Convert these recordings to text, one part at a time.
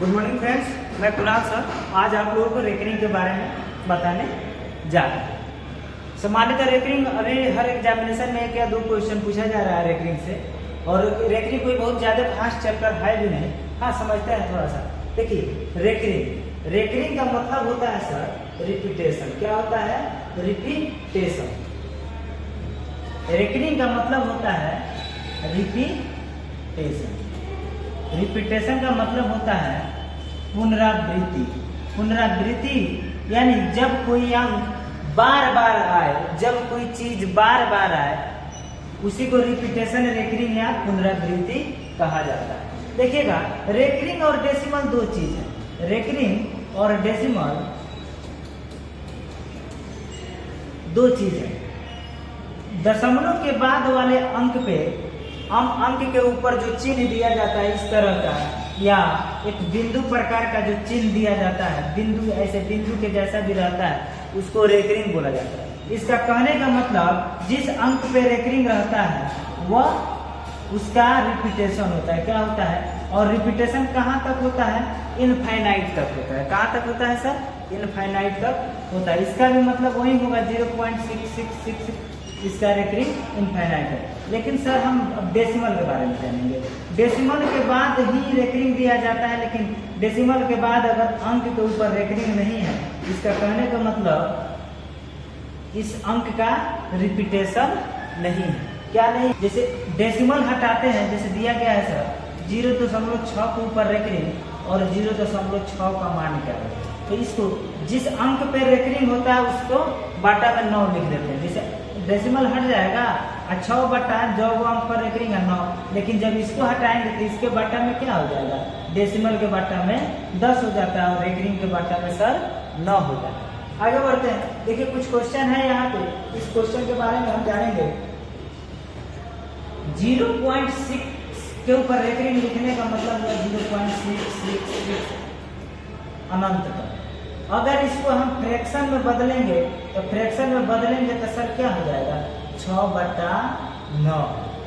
Good morning friends, मैं Kunal sir आज आप लोगों को रेकरिंग के बारे में बताने जा रहा हूँ। सामान्यतः रेकरिंग अभी हर एग्जामिनेशन में एक या दो क्वेश्चन पूछा जा रहा है रेकरिंग से, और रेकरिंग कोई बहुत ज़्यादा खास चैप्टर है भी नहीं। हाँ, समझते हैं थोड़ा सा। देखिए, रेकरिंग का मतलब होता है सर रिपीटेशन। क्या होता है? रिपीटेशन। रेकरिंग का मतलब होता है रिपीटेशन। रिपीटेशन का मतलब होता है पुनरावृत्ति। पुनरावृत्ति यानी जब कोई अंक बार बार आए, जब कोई चीज बार बार आए, उसी को रिपीटेशन, रेकरिंग या पुनरावृत्ति कहा जाता है। देखिएगा, रेकरिंग और डेसिमल दो चीज है। रेकरिंग और डेसिमल दो चीज है। दशमलव के बाद वाले अंक पे अंक के ऊपर जो चिन्ह दिया जाता है इस तरह का, या एक बिंदु प्रकार का जो चिन्ह दिया जाता है, बिंदु ऐसे बिंदु के जैसा भी रहता है, उसको रेकरिंग बोला जाता है। इसका कहने का मतलब जिस अंक पे रेकरिंग रहता है वह उसका रिपीटेशन होता है। क्या होता है? और रिपीटेशन कहाँ तक होता है? इनफाइनाइट तक होता है। कहाँ तक होता है सर? इनफाइनाइट तक होता है। इसका भी मतलब वही होगा 0.6666। इसका रेकरिंग इनफाइनाइट है। लेकिन सर हम अब डेसिमल के बारे में जानेंगे। डेसिमल के बाद ही रेकरिंग दिया जाता है, लेकिन डेसिमल के बाद अगर अंक के ऊपर रेकरिंग नहीं है, इसका कहने का मतलब इस अंक का रिपीटेशन नहीं है। क्या नहीं? जैसे डेसिमल हटाते हैं, जैसे दिया गया है सर 0.6 के ऊपर रेकरिंग और 0.6 का मान क्या है, तो इसको जिस अंक पे रेकरिंग होता है उसको बाटा में 9 लिख देते हैं। जैसे डेसिमल हट जाएगा, 6 बटा जो अंक पर रेकरिंग है 9, लेकिन जब इसको हटाएंगे तो इसके बाटा में क्या हो जाएगा? डेसिमल के बाटा में 10 हो जाता है और रेकरिंग के बाटा में सर 9 हो जाता है। आगे बढ़ते हैं। देखिए, कुछ क्वेश्चन है यहाँ पे। इस क्वेश्चन के बारे में हम जानेंगे। 0.6 के ऊपर रेकरिंग लिखने का मतलब है 0.666 अनंत तक। अगर इसको हम फ्रैक्शन में बदलेंगे तो सर क्या हो जाएगा? 6/9।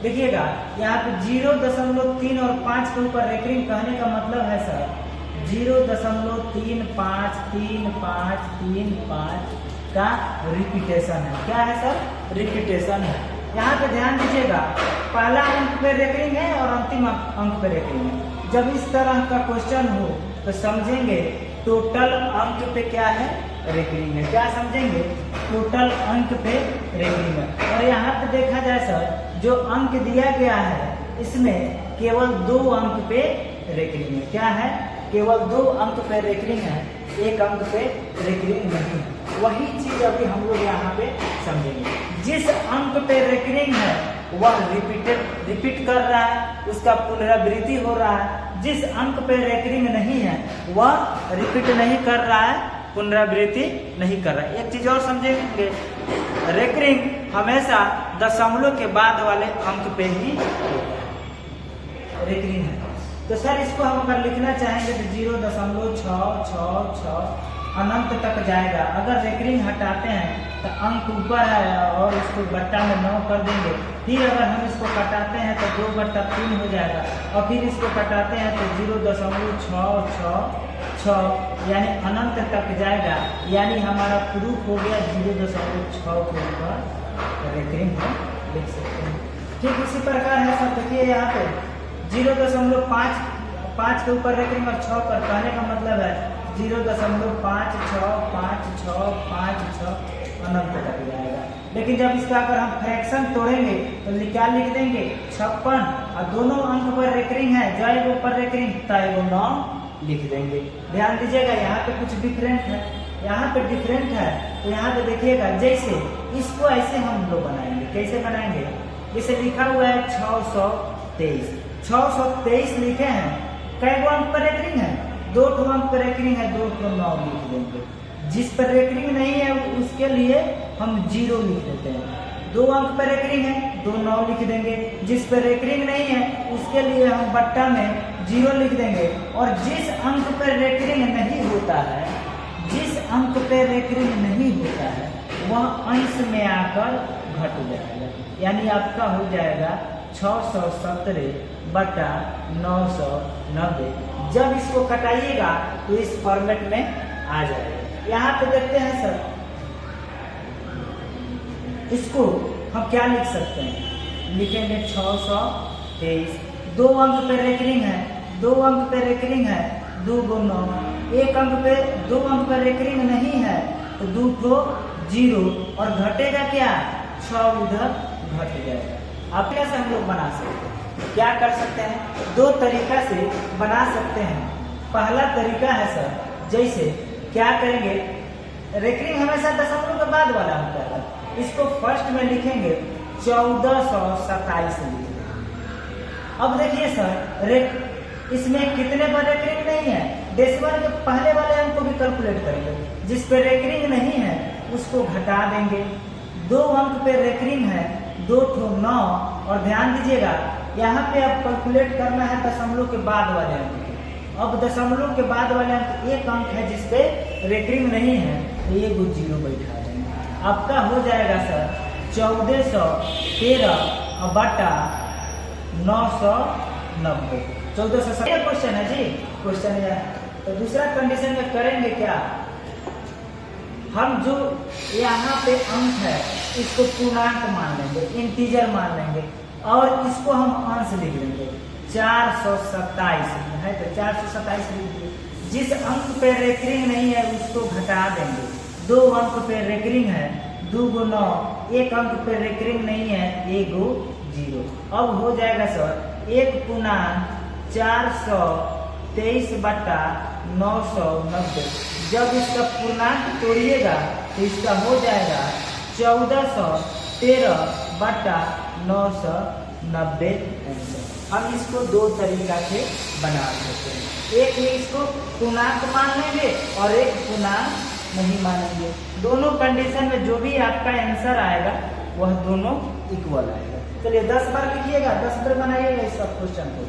देखिएगा, यहाँ पे 0.3 और 5 के ऊपर रेकरिंग कहने का मतलब है सर 0.353535 का रिपीटेशन है। क्या है सर? रिपीटेशन है। यहाँ पे ध्यान दीजिएगा, पहला अंक पे रेकरिंग है और अंतिम अंक पे रेकरिंग है। जब इस तरह का क्वेश्चन हो तो समझेंगे टोटल अंक पे क्या है? रेकरिंग है। क्या समझेंगे? टोटल अंक पे रेकरिंग है। और यहाँ पे देखा जाए सर, जो अंक दिया गया है इसमें केवल 2 अंक पे रेकरिंग है। क्या है? केवल 2 अंक पे रेकरिंग है, 1 अंक पे रेकरिंग नहीं है। वही चीज अभी हम लोग यहाँ पे समझेंगे। जिस अंक पे रेकरिंग है वह रिपीट कर रहा है, उसका पुनरावृत्ति हो रहा है। जिस अंक पे रेकरिंग नहीं है वह रिपीट नहीं कर रहा है, पुनरावृत्ति नहीं कर रहा है। एक चीज और समझेंगे, रेकरिंग हमेशा दशमलव के बाद वाले अंक पे ही रेकरिंग है। तो सर इसको हम अगर लिखना चाहेंगे तो 0.666 अनंत तक जाएगा। अगर रेकरिंग हटाते हैं तो अंक ऊपर है और इसको बट्टा में 9 कर देंगे। फिर अगर हम इसको कटाते हैं तो 2/3 हो जाएगा, और फिर इसको कटाते हैं तो 0.666 यानी अनंत तक जाएगा। यानी हमारा प्रूफ हो गया 0.6 के ऊपर रेकरिंग हम लिख सकते हैं। ठीक इसी प्रकार है सर। देखिए यहाँ पे 0.5 के ऊपर रेकरिंग और 6 पर, कहने का मतलब है 0.5656 अनंत तक जाएगा। लेकिन जब इसका अगर हम फ्रैक्शन तोड़ेंगे तो क्या लिख देंगे? 56, और दोनों अंक पर रेकरिंग है, जो एक ऊपर रेकरिंग था वो 9 लिख देंगे। ध्यान दीजिएगा, यहाँ पे कुछ डिफरेंट है, यहाँ पे डिफरेंट है। तो यहाँ पे देखिएगा, जैसे इसको ऐसे हम लोग बनाएंगे। कैसे बनाएंगे? जैसे लिखा हुआ है 623 लिखे हैं। कई गो अंक पर रेकरिंग है? 2 अंक पर रेकरिंग है, 2 को 9 लिख देंगे। जिस पर रेकरिंग नहीं है उसके लिए हम 0 लिख देते हैं। 2 अंक पर रेकरिंग है, 2 9 लिख देंगे। जिस पर रेकरिंग नहीं है उसके लिए हम बट्टा में 0 लिख देंगे। और जिस अंक पर रेकरिंग नहीं होता है, वह अंश में आकर घट जाएगा। यानी आपका हो जाएगा 617/990। जब इसको कटाइएगा तो इस फॉर्मेट में आ जाएगा। यहाँ पे देखते हैं सर, इसको हम क्या लिख सकते हैं, लिखेंगे 623। 2 अंक पे रेकरिंग है, 2 अंक पे रेकरिंग है, 2 × 9। 1 अंक पे 2 अंक पे रेकरिंग नहीं है तो 2 ठो 0 और घटेगा क्या, 6 उधर घट जाएगा। अब कैसे हम लोग बना सकते हैं, क्या कर सकते हैं, 2 तरीका से बना सकते हैं। पहला तरीका है सर, जैसे क्या करेंगे, रेकरिंग हमेशा दशमलव के बाद वाला होता है, इसको फर्स्ट में लिखेंगे 1427 लिखेंगे। अब देखिए सर, इसमें कितने पर रेकरिंग नहीं है, डेसिमल के पहले वाले अंक को भी कैलकुलेट करेंगे, जिस पे रेकरिंग नहीं है उसको घटा देंगे। 2 अंक पे रेकरिंग है, 2 ठो 9, और ध्यान दीजिएगा यहाँ पे अब कैलकुलेट करना है दशमलव के बाद वाले अंक। अब दशमलव के बाद वाले अंक 1 अंक है जिसपे रेकरिंग नहीं है तो 1 × 0 बैठा देंगे। आपका हो जाएगा सर 1413/990। 1400 क्वेश्चन है जी, क्वेश्चन है। तो दूसरा कंडीशन में करेंगे क्या, हम जो यहाँ पे अंक है इसको पूर्णांक मान लेंगे, इंटीजर मान लेंगे, और इसको हम अंश लिख लेंगे। 427 है तो 427 लिख दिए। जिस अंक पे रेकरिंग नहीं है उसको घटा देंगे। 2 अंक पे रेकरिंग है, 2 × 9। 1 अंक पे रेकरिंग नहीं है, 1 × 0। अब हो जाएगा सर 1/423/990। जब इसका पूर्णांक तोड़िएगा तो इसका हो जाएगा 1413/990 आंसर। हम इसको 2 तरीका से बना सकते हैं, एक में इसको पूर्णांक मान लेंगे और एक पूर्णांक नहीं मानेंगे। दोनों कंडीशन में जो भी आपका आंसर आएगा वह दोनों इक्वल आएगा। चलिए 10 बार लिखिएगा, 10 बार बनाइएगा इसका क्वेश्चन को,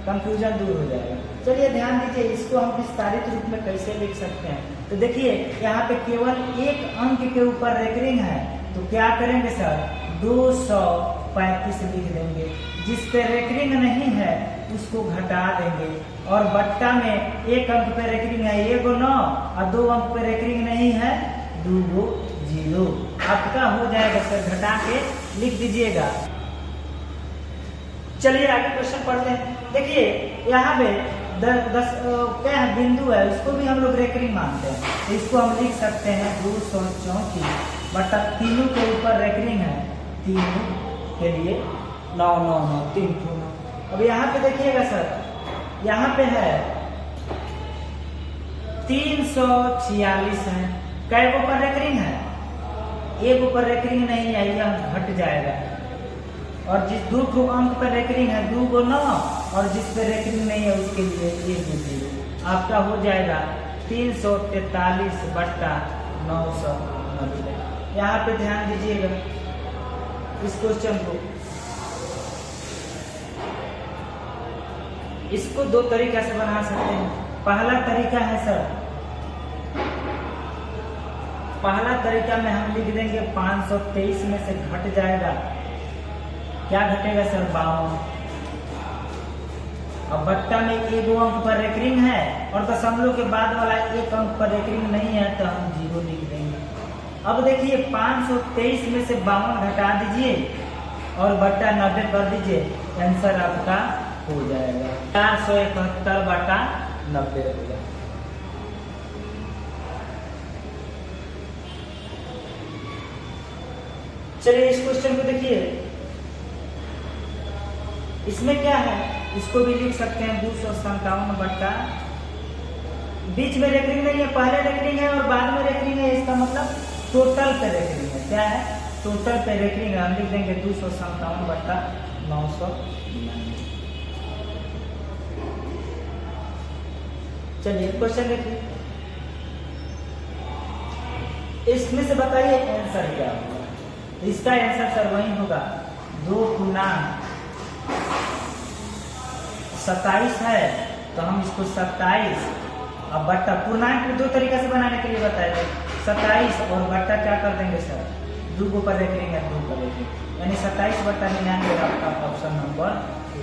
कंफ्यूजन दूर हो जाएगा। चलिए ध्यान दीजिए, इसको हम विस्तारित रूप में कैसे लिख सकते हैं। तो देखिए यहाँ पे केवल 1 अंक के ऊपर रेकरिंग है तो क्या करेंगे सर, 235 लिख देंगे। जिस पे रेकरिंग नहीं है उसको घटा देंगे, और बट्टा में 1 अंक पे रेकरिंग है, 1 × 9, और 2 अंक पे रेकरिंग नहीं है, 2 × 0। आपका हो जाएगा सर, घटा के लिख दीजिएगा। चलिए आगे क्वेश्चन पढ़ते हैं। देखिए यहाँ पे 10 क्या है, बिंदु है, उसको भी हम लोग रेकरिंग मानते हैं, तो इसको हम लिख सकते हैं 234 तीनों के ऊपर रेकरिंग है, तीनों के लिए 9 9 9 3 ठो 9। अब यहाँ पे देखिएगा सर, यहाँ पे है 346 है, कै ऊपर रेकरिंग है, 1 ऊपर रेकरिंग नहीं है, यह घट जाएगा। और जिस 2 ठो अंक पर रेकरिंग है, 2 × 9, और जिस पे रेकरिंग नहीं है उसके लिए 1 × 0। आपका हो जाएगा 343/990। यहाँ पे ध्यान दीजिएगा इस क्वेश्चन को, इसको 2 तरीका से बना सकते हैं। पहला तरीका है सर, पहला तरीका में हम लिख देंगे 523 में से घट जाएगा, क्या घटेगा सर, 52। अब बट्टा में 1 अंक पर रेकरिंग है और दशमलव के बाद वाला 1 अंक पर रेकरिंग नहीं है तो हम 0 लिख देंगे। अब देखिए 523 में से 52 घटा दीजिए और बट्टा 90 कर दीजिए, आंसर आपका हो जाएगा 471/90 होगा। चलिए इस क्वेश्चन को देखिए, इसमें क्या है, इसको भी लिख सकते हैं 257/, बीच में रेकरिंग नहीं है, पहले रेकरिंग है और बाद में रेकरिंग है, इसका मतलब टोटल पे रेकरिंग है। क्या है, टोटल पे रेकरिंग है, हम लिख देंगे 257/990। चलिए क्वेश्चन देखिए, इसमें से बताइए आंसर क्या होगा। इसका आंसर सर वही होगा 2×27 है तो हम इसको 27 अब बट्टा, पूर्णांक 2 तरीका से बनाने के लिए बताया 27 और बट्टा क्या कर देंगे सर 2 के ऊपर रेकरिंग है 2 पर रेकरिंग, यानी 27/99 आपका ऑप्शन नंबर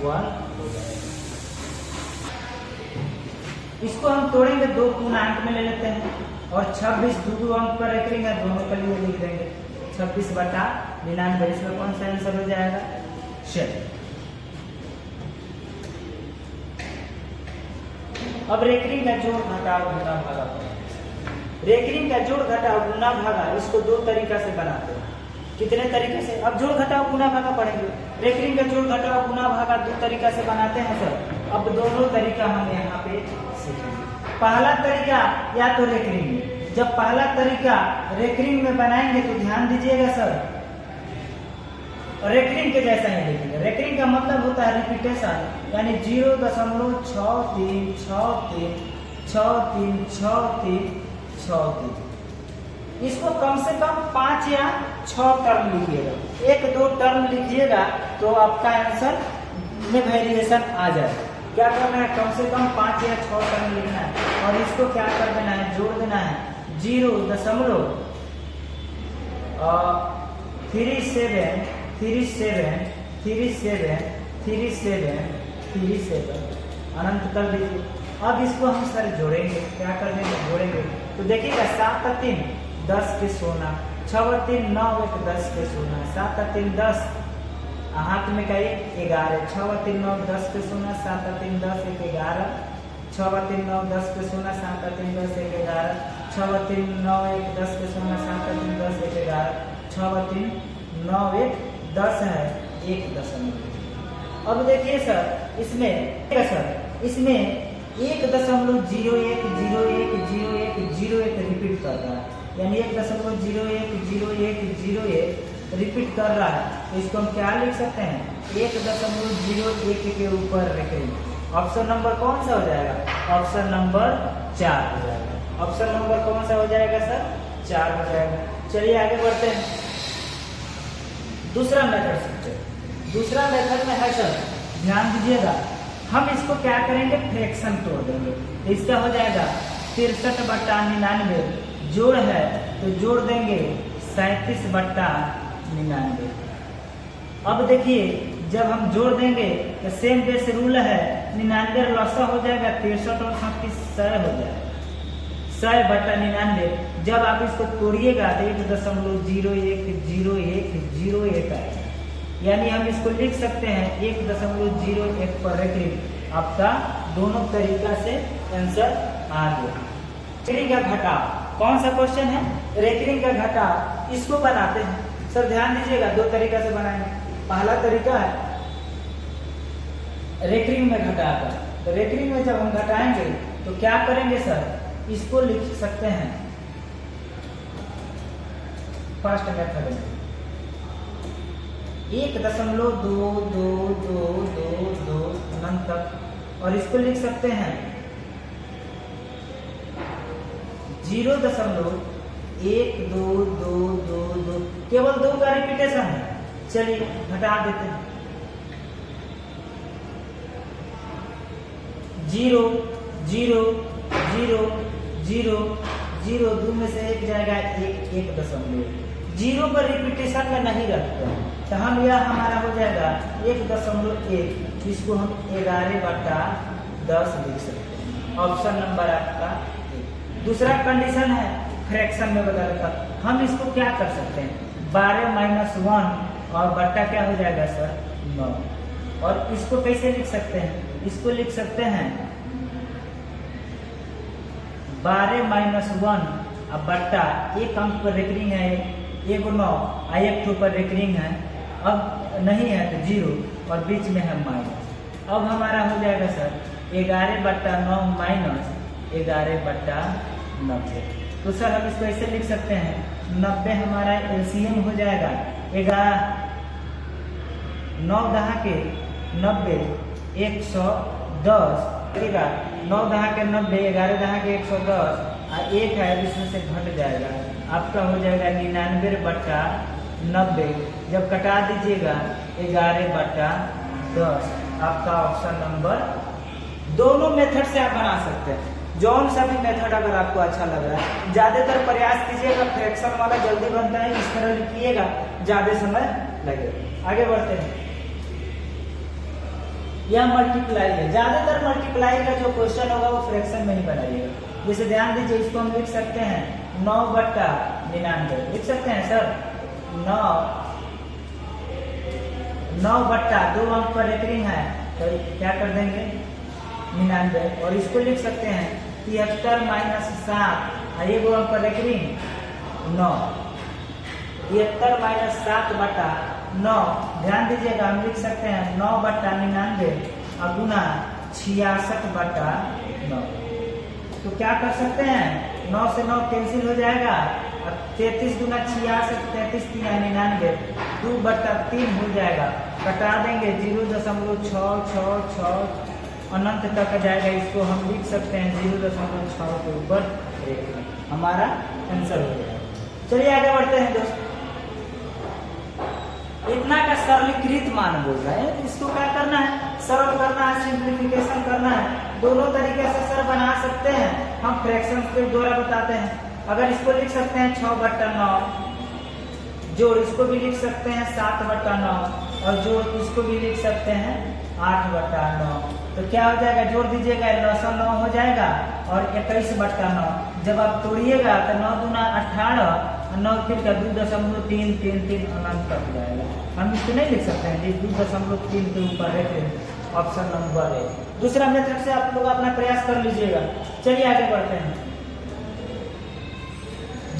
1 हो जाएगा। इसको हम तोड़ेंगे 2 पूर्णांक में ले लेते हैं और 26 2 अंक पर रेकरिंग है, दोनों के लिए लिख देंगे 26/99। इसमें कौन सा आंसर हो जाएगा? चलिए अब रेकरिंग का जोड़ घटाव गुना भागा। रेकरिंग का जोड़ घटाव गुना भागा इसको 2 तरीका से बनाते हैं। कितने तरीके से? अब जोड़ घटाव गुना भागा पढ़ेंगे। रेकरिंग का जोड़ घटाव गुना भागा 2 तरीका से बनाते हैं सर। अब दोनों तरीका हम यहाँ पे सीखेंगे। पहला तरीका या तो रेकरिंग में, जब पहला तरीका रेकरिंग में बनाएंगे तो ध्यान दीजिएगा सर, रेकरिंग के जैसा ही लिखेंगे। रेकरिंग का मतलब होता है रिपीटेशन, यानी 0.6363636363। इसको कम से कम 5 या 6 टर्म लिखिएगा। 1-2 टर्म लिखिएगा तो आपका आंसर में वेरिएशन आ जाए। क्या करना है? कम से कम 5 या 6 टर्म लिखना है और इसको क्या कर देना है? जोड़ देना है 0.37373737 अनंत कर दीजिए। अब इसको हम सर जोड़ेंगे। क्या कर देंगे? जोड़ेंगे तो देखिएगा 7 3 10 के सोना, 6 3 9 1 10 के सोना, 7 3 10 हाथ में का 11, 6 3 9 10 के सोना, 7 3 10 1 11, 6 3 9 10 के सोना, 7 3 10 1 11, 6 3 9 1 10 के सोना, 7 3 10 1 11, 6 3 9 1 10 है 1 अब देखिए सर इसमें 1.0101010101 रिपीट कर रहा है, यानी 1.010101 रिपीट कर रहा है। तो इसको हम क्या लिख सकते हैं? 1.01 के ऊपर रेकरिंग। ऑप्शन नंबर कौन सा हो जाएगा? ऑप्शन नंबर 4 हो जाएगा। ऑप्शन नंबर कौन सा हो जाएगा सर? 4 हो जाएगा। चलिए आगे बढ़ते हैं। दूसरा मेथड सीखते हैं। दूसरा मेथड में है सर, ध्यान दीजिएगा, हम इसको क्या करेंगे? फ्रैक्शन तोड़ देंगे। इसका हो जाएगा 63/99। जोड़ है तो जोड़ देंगे 37/99। अब देखिए जब हम जोड़ देंगे तो सेम बेस रूल है, 99 लसा हो जाएगा, 63 और 37 100 हो जाएगा, 100/99। जब आप इसको तोड़िएगा तो 1.0101 आएगा, यानी हम इसको लिख सकते हैं 1.01 पर रेकरिंग। आपका दोनों तरीका से आंसर आ गया। रेकरिंग का घटाव कौन सा क्वेश्चन है? रेकरिंग का घटाव इसको बनाते हैं सर। ध्यान दीजिएगा 2 तरीका से बनाएंगे। पहला तरीका है रेकरिंग में घटाकर। तो रेकरिंग में जब हम घटाएंगे तो क्या करेंगे सर? इसको लिख सकते हैं फर्स्ट मेथड में 1.2222 अनंत तक, और इसको लिख सकते हैं 0.12222। केवल 2 का रिपीटेशन है। चलिए घटा देते हैं 0 0 0 0 0 2 में से 1 जाएगा 1.0 0 पर रिपीटेशन में नहीं रखते हैं तो हम यह हमारा हो जाएगा 1.1। इसको हम 11/10 लिख सकते हैं। ऑप्शन नंबर आपका 1। दूसरा कंडीशन है फ्रैक्शन में बदल कर। हम इसको क्या कर सकते हैं? 12 - 1 और बट्टा क्या हो जाएगा सर? 9। और इसको कैसे लिख सकते हैं? इसको लिख सकते हैं 12 - 1 अब बट्टा 1 अंक पर रेकरिंग है, 1 9 1 पर रेकरिंग है, अब नहीं है तो 0 और बीच में है माइनस। अब हमारा हो जाएगा सर 11/9 माइनस 11/90। तो सर हम इसको ऐसे लिख सकते हैं 90 हमारा एलसीएम हो जाएगा 9 दहा के 90 110 देखिएगा 9 दहा के 90 11 दहा के 110 और 1 है इसमें से घट जाएगा, आपका हो जाएगा 99/90। जब कटा दीजिएगा 11/10। आपका ऑप्शन नंबर, दोनों मेथड से आप बना सकते हैं। जौन सा भी मेथड अगर आपको अच्छा लग रहा है, ज्यादातर प्रयास कीजिएगा फ्रैक्शन वाला जल्दी बनता है, इस तरह लिखिएगा, ज्यादा समय लगेगा। आगे बढ़ते हैं। यह मल्टीप्लाई है, ज्यादातर मल्टीप्लाई का जो क्वेश्चन होगा वो फ्रैक्शन में ही बनाइएगा। जैसे ध्यान दीजिए, इसको हम लिख सकते हैं 9/99, लिख सकते हैं सर 9/2 अंक पर रेकरिंग है तो क्या कर देंगे 99, और इसको लिख सकते हैं 73 - 7 ये 2 अंक पर रेकरिंग 9, 73 - 7/9। ध्यान दीजिएगा, हम लिख सकते हैं 9/99 गुना 66/9। तो क्या कर सकते हैं, 9 से 9 कैंसिल हो जाएगा, 33 गुना 66, 33 × 99, 2/3 हो जाएगा, कटा देंगे 0.666 अनंत तक जाएगा। इसको हम लिख सकते हैं 0.6 के ऊपर हमारा आंसर हो जाएगा। चलिए आगे बढ़ते हैं दोस्त। इतना का सरलीकृत मान बोल रहे हैं, तो इसको क्या करना है, सरल करना है, सिंप्लीफिकेशन करना है। दोनों तरीके से सर बना सकते हैं, हम फ्रैक्शन के द्वारा बताते हैं। अगर इसको लिख सकते हैं 6/9, जोड़ इसको भी लिख सकते हैं 7/9, और जोड़ इसको भी लिख सकते हैं 8/9। तो क्या हो जाएगा, जोड़ दीजिएगा 909 हो जाएगा, और 21/9 जब आप तोड़िएगा तो 9 दूना 18, 9 फिर का 2.333 अनंत तक जाएगा। हम इसको नहीं लिख सकते हैं 2.3 के ऊपर रेखिए, ऑप्शन नंबर है। दूसरा मेथड से आप लोग अपना प्रयास कर लीजिएगा। चलिए आगे बढ़ते हैं।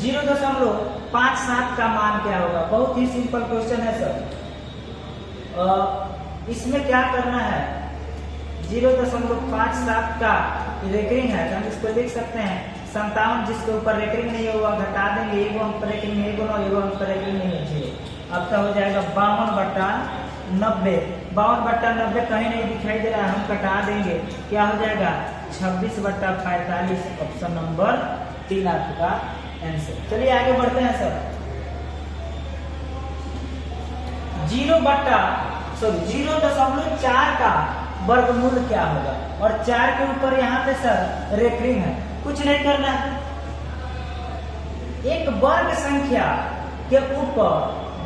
0.57 का मान क्या होगा, बहुत ही सिंपल क्वेश्चन है सर। इसमें क्या करना है, 0.57 का रेकरिंग है तो हम इसको लिख सकते हैं 57, जिसके ऊपर रेकरिंग नहीं होगा घटा देंगे, 1 अंक पर रेकरिंग नहीं होगा, 1 अंक पर रेकरिंग नहीं है। अब तो हो जाएगा 52/90, 52/90 कहीं नहीं दिखाई दे रहा है, हम कटा देंगे, क्या हो जाएगा 26/45, ऑप्शन नंबर 3 आपका आंसर। चलिए आगे बढ़ते हैं सर। 0.4 का वर्गमूल क्या होगा, और 4 के ऊपर यहाँ पे सर रेकरिंग है, कुछ नहीं करना है। एक वर्ग संख्या के ऊपर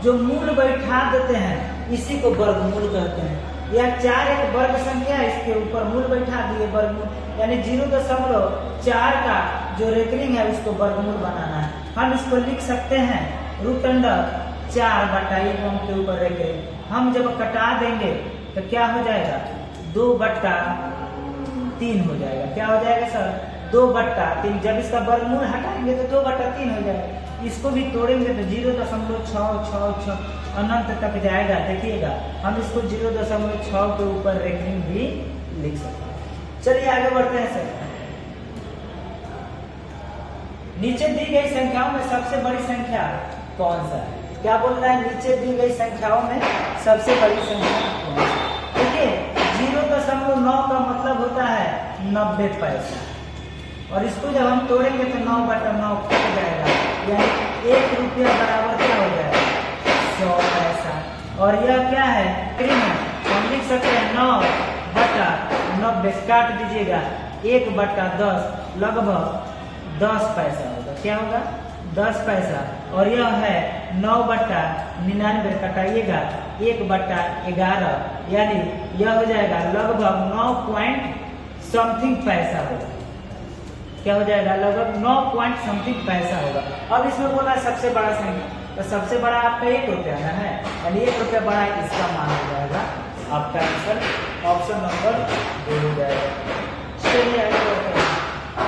जो मूल बैठा देते हैं इसी को वर्गमूल कहते हैं। यह 4 एक वर्ग संख्या, इसके ऊपर मूल बैठा दिए वर्गमूल, यानी 0.4 का जो रेकरिंग है उसको वर्गमूल बनाना है। हम इसको लिख सकते हैं √4/1 के ऊपर रेकरिंग। हम जब कटा देंगे तो क्या हो जाएगा 2/3 हो जाएगा। क्या हो जाएगा सर 2/3। जब इसका वर्गमूल हटाएंगे तो 2/3 हो जाएगा। इसको भी तोड़ेंगे तो 0.666 अनंत तक जाएगा। देखिएगा, हम इसको 0.6 के ऊपर रेकरिंग भी लिख सकते हैं। चलिए आगे बढ़ते हैं सर। नीचे दी गई संख्याओं में सबसे बड़ी संख्या कौन सा है, क्या बोल रहा है, नीचे दी गई संख्याओं में सबसे बड़ी संख्या कौन सा। देखिए 0.9 का मतलब होता है 90 पैसा, और इसको जब हम तोड़ेंगे तो 9/9 कट जाएगा, यानी 1 रुपया बराबर क्या हो जाएगा 100 पैसा। और यह क्या है, हम लिख सकते हैं 9/90, काट दीजिएगा 1/10, लगभग 10 पैसा होगा। क्या होगा 10 पैसा। और यह है 9/99, कटाइएगा 1/11, यानी यह हो जाएगा लगभग 9 पॉइंट समथिंग पैसा होगा। क्या हो जाएगा, लगभग 9 पॉइंट समथिंग पैसा होगा। अब इसमें बोला सबसे बड़ा संख्या, तो सबसे बड़ा आपका 1 रुपया ना है, यानी 1 रुपया बड़ा इसका मान हो जाएगा आपका आंसर, ऑप्शन नंबर 2 हो जाएगा। चलिए आगे बढ़ते हैं।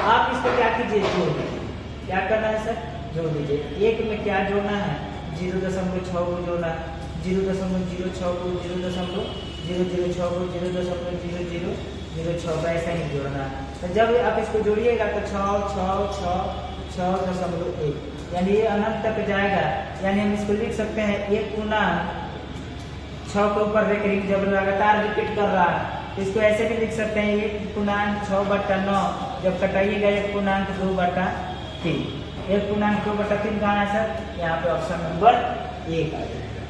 आप इसको क्या कीजिए, जोड़ दीजिए। क्या करना है सर, जोड़ दीजिए। 1 में क्या जोड़ना है, 0.6 को जोड़ना है, 0.06 को 0.006 को 0.0006 ऐसा ही जोड़ना है। तो जब आप इसको जोड़िएगा तो 6.1, यानी ये अनंत तक जाएगा। यानी हम इसको लिख सकते हैं 1/6 के ऊपर रेकरिंग जब लगातार रिपीट कर रहा है, तो इसको ऐसे भी लिख सकते हैं 1/6/9, जब कटाइएगा 1/2/3, 1/2/3 कहाँ है सर, यहाँ पे ऑप्शन नंबर 1 आ जाएगा।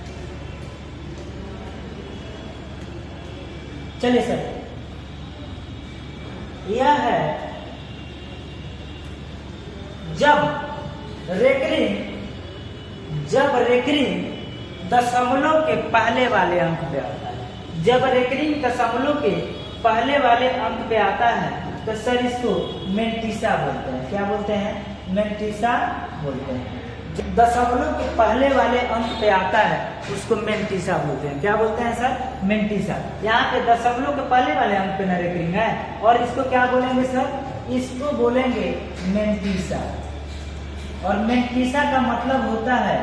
चलिए सर, यह है जब रेकरिंग दशमलव के पहले वाले अंक पे आता है, जब रेकरिंग दशमलव के पहले वाले अंक पे आता है तो सर इसको मेंटिसा बोलते हैं। क्या बोलते हैं? मेंटिसा बोलते हैं। जब दशमलव के पहले वाले अंक पे आता है उसको मेंटिसा बोलते हैं। क्या बोलते हैं सर? मेंटिसा। यहाँ पे दशमलव के पहले वाले अंक पे ना रेकरिंग है और इसको क्या बोलेंगे सर? इसको बोलेंगे मेंटिसा। और मेंटिसा का मतलब होता है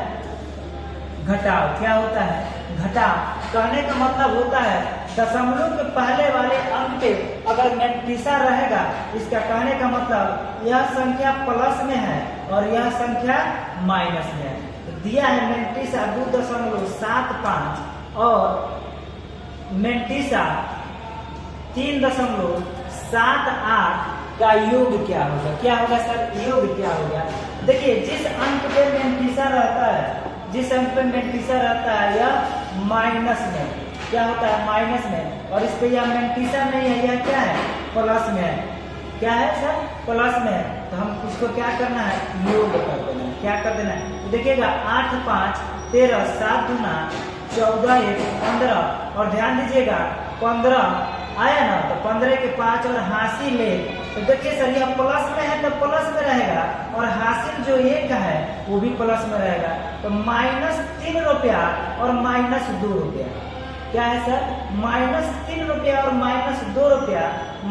घटाव। क्या होता है? घटाव। कहने का मतलब होता है दशमलव के पहले वाले अंक पे अगर मेंटिसा रहेगा, इसका कहने का मतलब यह संख्या प्लस में है और यह संख्या माइनस में है। तो दिया है मेंटिसा 2.75 और मेंटिसा 3.78 का योग क्या होगा? क्या होगा सर? योग क्या होगा? देखिए जिस अंक पे मेंटिसा रहता है, जिस अंक पे मेंटिसा रहता है यह माइनस में, क्या होता है? माइनस में। और इस पे यह मेंटिसा नहीं है, यह क्या है? प्लस में है। क्या है सर? प्लस में है। तो हम इसको क्या करना है? योग कर देना है। क्या कर देना है? तो देखिएगा 8 5 13 7 दूना 14 1 15 और ध्यान दीजिएगा 15 आया ना, तो 15 के 5 और हासिल ले, तो देखिए सर यह प्लस में है तो प्लस में रहेगा और हासिल जो 1 है वो भी प्लस में रहेगा। तो -3 रुपया और -2 रुपया। क्या है सर? -3 रुपया और -2 रुपया,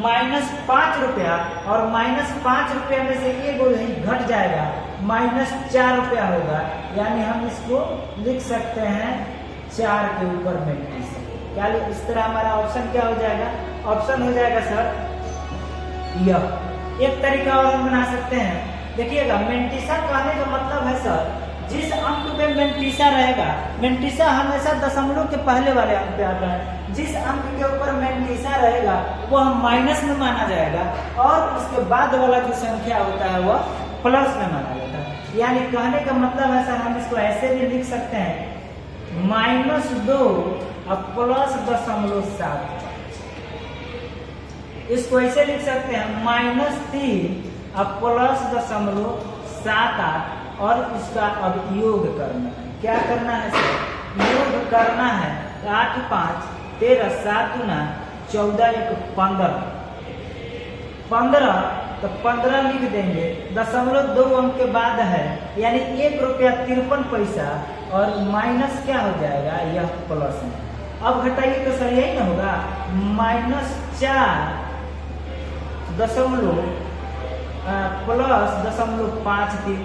-5 रुपया और -5 रुपया में से एक घट जाएगा, -4 रुपया होगा। यानी हम इसको लिख सकते हैं 4 के ऊपर मेंटिसा। क्या इस तरह हमारा ऑप्शन क्या हो जाएगा? ऑप्शन हो जाएगा सर यह। एक तरीका और हम बना सकते हैं। देखिएगा मेंटिसा कहने का मतलब है सर जिस अंक पे मेंटिसा रहेगा, मेंटिसा हमेशा दशमलव के पहले वाले अंक पे आता है, जिस अंक के ऊपर मेंटिसा रहेगा वो हम माइनस में माना जाएगा और उसके बाद वाला जो संख्या होता है वह प्लस में माना जाता है। यानी कहने का मतलब है सर हम इसको ऐसे भी लिख सकते हैं -2 और +0.75। इसको ऐसे लिख सकते हैं -3 और +0.78 और इसका अब योग करना है। क्या करना है सर? योग करना है। 8 5 13 7 गुना 14 1 15 तो 15 लिख देंगे। 0.2 अंक के बाद है यानी 1 रुपया 53 पैसा और माइनस क्या हो जाएगा? यह प्लस में। अब घटाइए तो सर यही ना होगा, -4 दशमलव +0.53,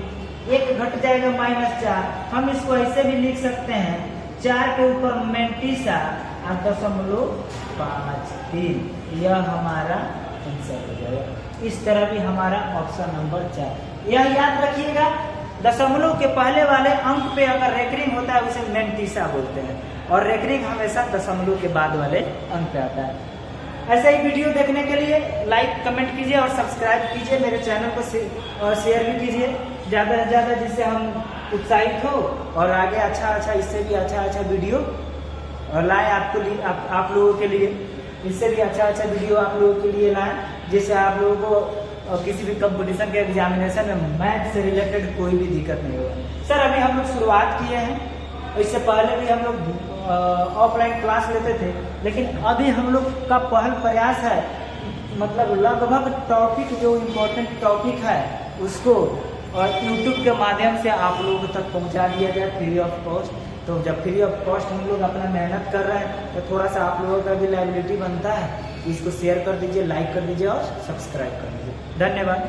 1 घट जाएगा -4। हम इसको ऐसे भी लिख सकते हैं 4 के ऊपर मेंटिसा और 0.53, यह हमारा आंसर हो जाएगा। इस तरह भी हमारा ऑप्शन नंबर 4। यह याद रखिएगा दशमलव के पहले वाले अंक पे अगर रेकरिंग होता है उसे मेंटिसा बोलते हैं और रेकरिंग हमेशा दशमलव के बाद वाले अंक पे आता है। ऐसे ही वीडियो देखने के लिए लाइक कमेंट कीजिए और सब्सक्राइब कीजिए मेरे चैनल को और शेयर भी कीजिए ज़्यादा से ज़्यादा, जिससे हम उत्साहित हो और आगे अच्छा इससे भी अच्छा वीडियो लाए आप लोगों के लिए। इससे भी अच्छा वीडियो आप लोगों के लिए लाएं जिससे आप लोगों को किसी भी कंपटीशन के एग्जामिनेशन में मैथ से रिलेटेड कोई भी दिक्कत नहीं होगा। सर अभी हम लोग शुरुआत किए हैं, इससे पहले भी हम लोग ऑफलाइन क्लास लेते थे, लेकिन अभी हम लोग का पहल प्रयास है मतलब लगभग टॉपिक जो इम्पोर्टेंट टॉपिक है उसको यूट्यूब के माध्यम से आप लोगों तक पहुंचा दिया जाए फ्री ऑफ कॉस्ट। तो जब फ्री ऑफ कॉस्ट हम लोग अपना मेहनत कर रहे हैं तो थोड़ा सा आप लोगों का भी लाइबिलिटी बनता है। इसको शेयर कर दीजिए, लाइक कर दीजिए और सब्सक्राइब कर दीजिए। धन्यवाद।